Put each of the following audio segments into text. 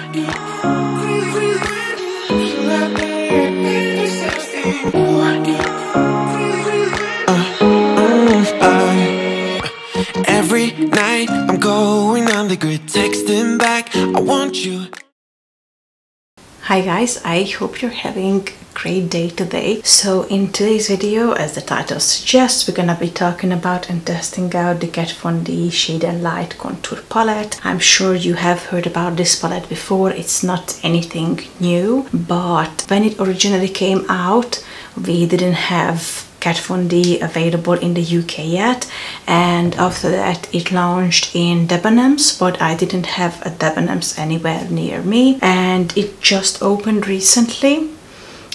Every night I'm going on the grid, texting back, I want you. Hi guys, I hope you're having a great day today. So in today's video, as the title suggests, we're gonna be talking about and testing out the Kat Von D Shade and Light Contour Palette. I'm sure you have heard about this palette before. It's not anything new, but when it originally came out, we didn't have Kat Von D available in the UK yet, and after that it launched in Debenhams, but I didn't have a Debenhams anywhere near me, and it just opened recently,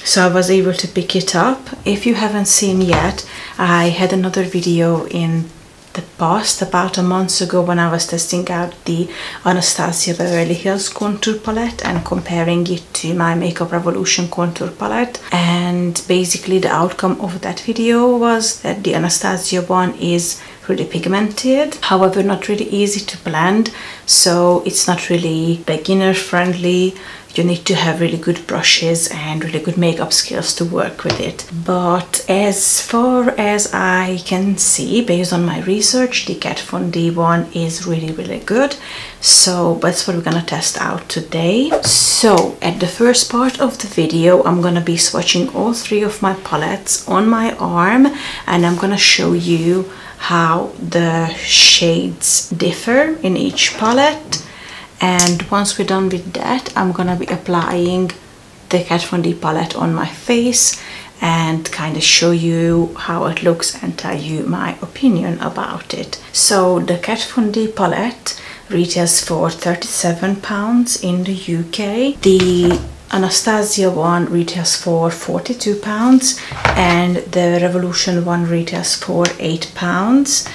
so I was able to pick it up. If you haven't seen yet, I had another video in the past, about a month ago, when I was testing out the Anastasia Beverly Hills contour palette and comparing it to my Makeup Revolution contour palette. And basically the outcome of that video was that the Anastasia one is really pigmented, however not really easy to blend, so it's not really beginner friendly. You need to have really good brushes and really good makeup skills to work with it. But as far as I can see, based on my research, the Kat Von D one is really good. So that's what we're gonna test out today. So at the first part of the video, I'm gonna be swatching all three of my palettes on my arm, and I'm gonna show you how the shades differ in each palette. And once we're done with that, I'm gonna be applying the Kat Von D palette on my face and kind of show you how it looks and tell you my opinion about it. So the Kat Von D palette retails for £37 in the UK. The Anastasia one retails for £42 and the Revolution one retails for £8.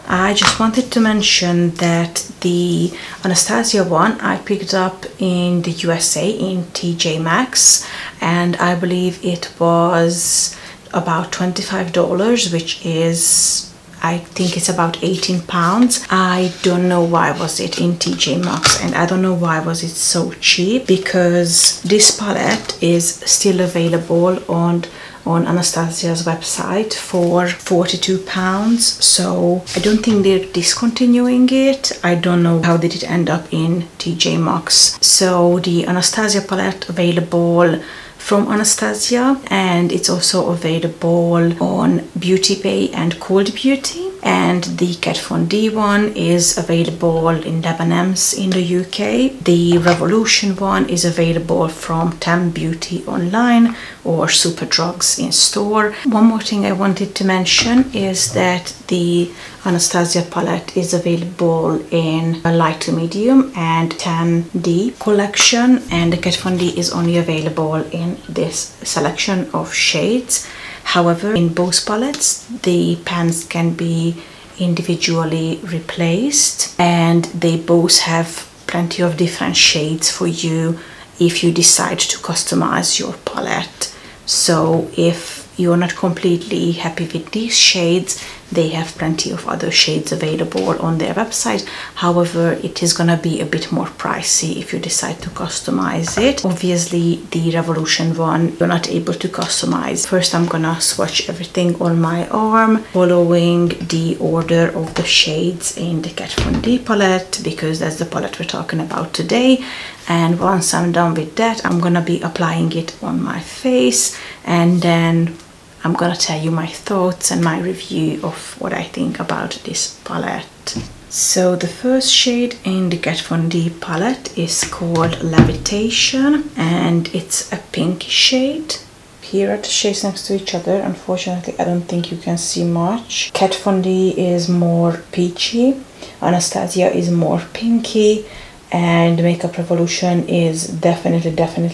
I just wanted to mention that the Anastasia one I picked up in the USA in TJ Maxx, and I believe it was about $25, which is, I think it's about £18. I don't know why was it in TJ Maxx, and I don't know why was it so cheap, because this palette is still available on Anastasia's website for £42, so I don't think they're discontinuing it. I don't know how did it end up in TJ Maxx. So the Anastasia palette available from Anastasia, and it's also available on Beauty Bay and Cold Beauty. And the Kat Von D one is available in Debenhams in the UK. The Revolution one is available from Tem Beauty online or Superdrugs in store. One more thing I wanted to mention is that the Anastasia palette is available in a light to medium and 10D collection, and the Kat Von D is only available in this selection of shades. However, in both palettes, the pans can be individually replaced, and they both have plenty of different shades for you if you decide to customize your palette. So if you're not completely happy with these shades, they have plenty of other shades available on their website. However, it is gonna be a bit more pricey if you decide to customize it. Obviously, the Revolution one you're not able to customize. First, I'm gonna swatch everything on my arm, following the order of the shades in the Kat Von D palette, because that's the palette we're talking about today. And once I'm done with that, I'm gonna be applying it on my face, and then I'm gonna tell you my thoughts and my review of what I think about this palette. So the first shade in the Kat Von D palette is called Levitation, and it's a pinky shade. Here are the shades next to each other. Unfortunately, I don't think you can see much. Kat Von D is more peachy, Anastasia is more pinky, and Makeup Revolution is definitely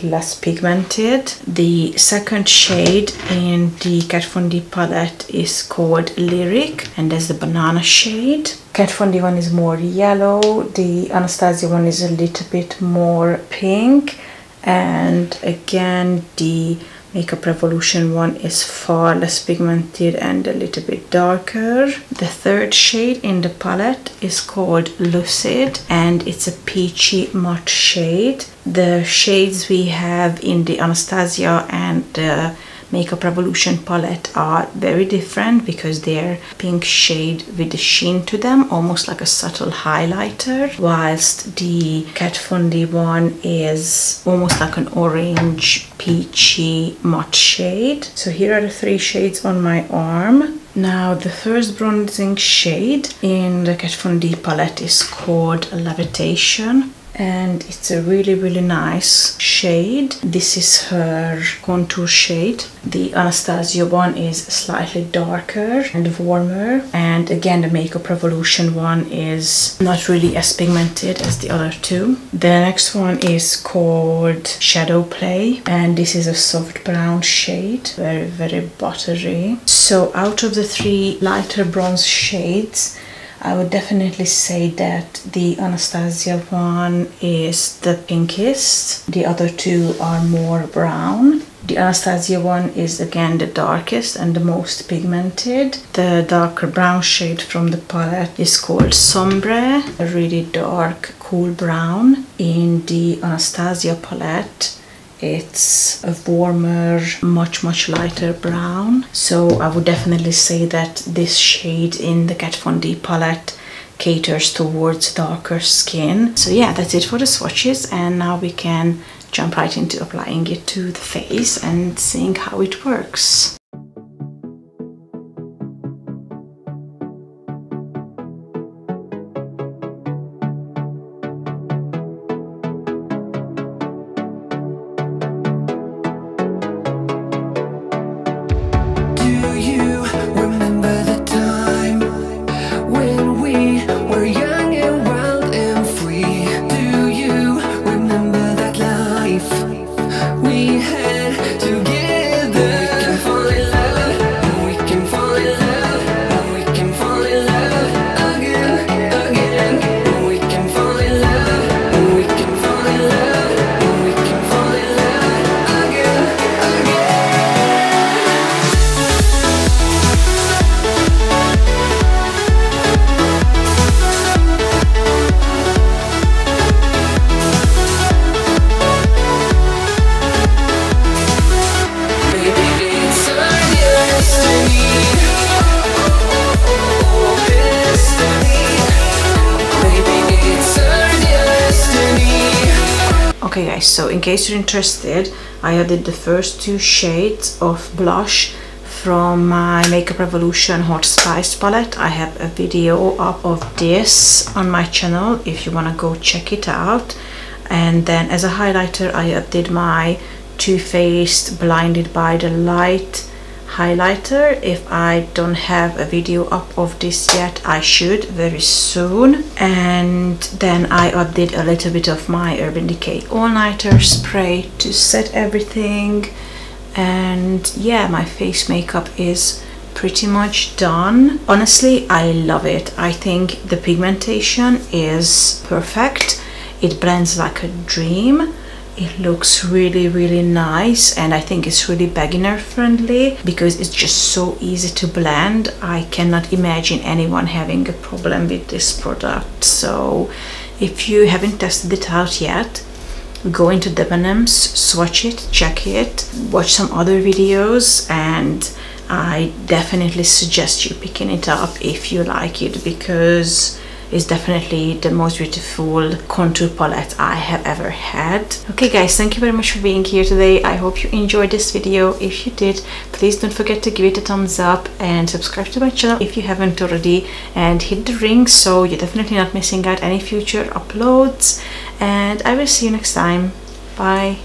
less pigmented. The second shade in the Kat Von D palette is called Lyric, and that's the banana shade. Kat Von D one is more yellow, the Anastasia one is a little bit more pink, and again the Makeup Revolution one is far less pigmented and a little bit darker. The third shade in the palette is called Lucid, and it's a peachy matte shade. The shades we have in the Anastasia and the Makeup Revolution palette are very different because they're pink shade with a sheen to them, almost like a subtle highlighter, whilst the Kat Von D one is almost like an orange peachy matte shade. So here are the 3 shades on my arm. Now the first bronzing shade in the Kat Von D palette is called Levitation, and it's a really nice shade. This is her contour shade. The Anastasia one is slightly darker and warmer, and again the Makeup Revolution one is not really as pigmented as the other 2. The next one is called Shadow Play, and this is a soft brown shade, very buttery. So out of the 3 lighter bronze shades, I would definitely say that the Anastasia one is the pinkest. The other 2 are more brown. The Anastasia one is again the darkest and the most pigmented. The darker brown shade from the palette is called Sombre, a really dark, cool brown. In the Anastasia palette, it's a warmer, much lighter brown. So I would definitely say that this shade in the Kat Von D palette caters towards darker skin. So yeah, that's it for the swatches, and now we can jump right into applying it to the face and seeing how it works. Okay guys, so in case you're interested, I added the first 2 shades of blush from my Makeup Revolution Hot Spice palette. I have a video up of this on my channel if you want to go check it out. And then as a highlighter, I added my Too Faced Blinded by the Light highlighter. If I don't have a video up of this yet, I should very soon. And then I added a little bit of my Urban Decay All Nighter spray to set everything. And yeah, my face makeup is pretty much done. Honestly, I love it. I think the pigmentation is perfect. It blends like a dream. It looks really nice, and I think it's really beginner friendly because it's just so easy to blend. I cannot imagine anyone having a problem with this product. So if you haven't tested it out yet, go into Debenhams, swatch it, check it, watch some other videos, and I definitely suggest you picking it up if you like it, because it's definitely the most beautiful contour palette I have ever had. Okay guys, thank you very much for being here today. I hope you enjoyed this video. If you did, please don't forget to give it a thumbs up and subscribe to my channel if you haven't already, and hit the ring so you're definitely not missing out any future uploads. And I will see you next time. Bye.